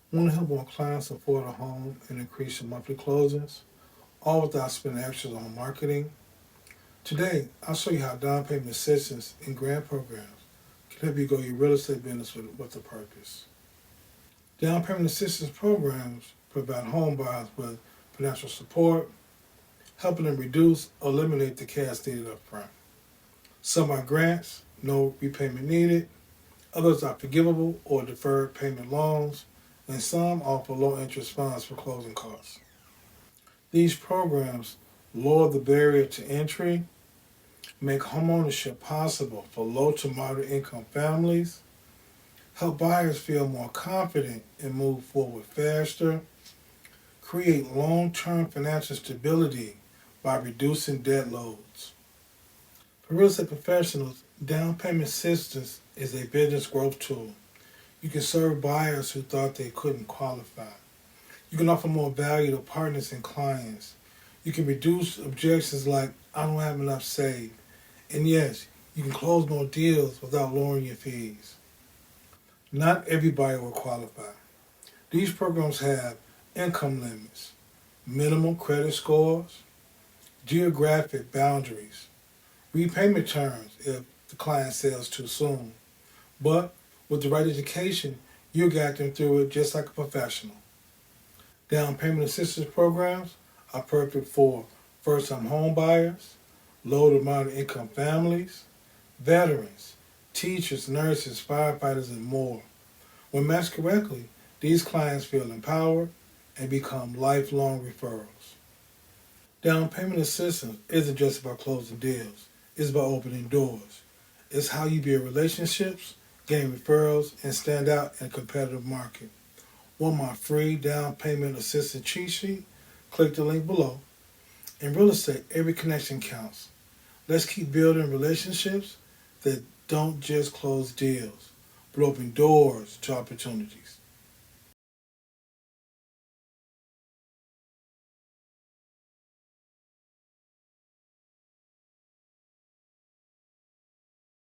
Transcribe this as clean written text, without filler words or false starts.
Want to help more clients afford a home and increase your monthly closings, all without spending extra on marketing? Today, I'll show you how down payment assistance and grant programs can help you grow your real estate business with a purpose. Down payment assistance programs provide home buyers with financial support, helping them reduce or eliminate the cash needed up front. Some are grants, no repayment needed. Others are forgivable or deferred payment loans, and some offer low interest funds for closing costs. These programs lower the barrier to entry, make homeownership possible for low to moderate income families, help buyers feel more confident and move forward faster, create long-term financial stability by reducing debt loads. For real estate professionals, down payment assistance is a business growth tool. You can serve buyers who thought they couldn't qualify. You can offer more value to partners and clients. You can reduce objections like, I don't have enough saved. And yes, you can close more deals without lowering your fees. Not everybody will qualify. These programs have income limits, minimum credit scores, geographic boundaries, repayment terms if the client sells too soon. But with the right education, you'll guide them through it just like a professional. Down payment assistance programs are perfect for first-time home buyers, low to moderate income families, veterans, teachers, nurses, firefighters, and more. When matched correctly, these clients feel empowered and become lifelong referrals. Down payment assistance isn't just about closing deals, it's about opening doors. It's how you build relationships, gain referrals, and stand out in a competitive market. Want my free down payment assistance cheat sheet? Click the link below. In real estate, every connection counts. Let's keep building relationships that don't just close deals, but open doors to opportunities.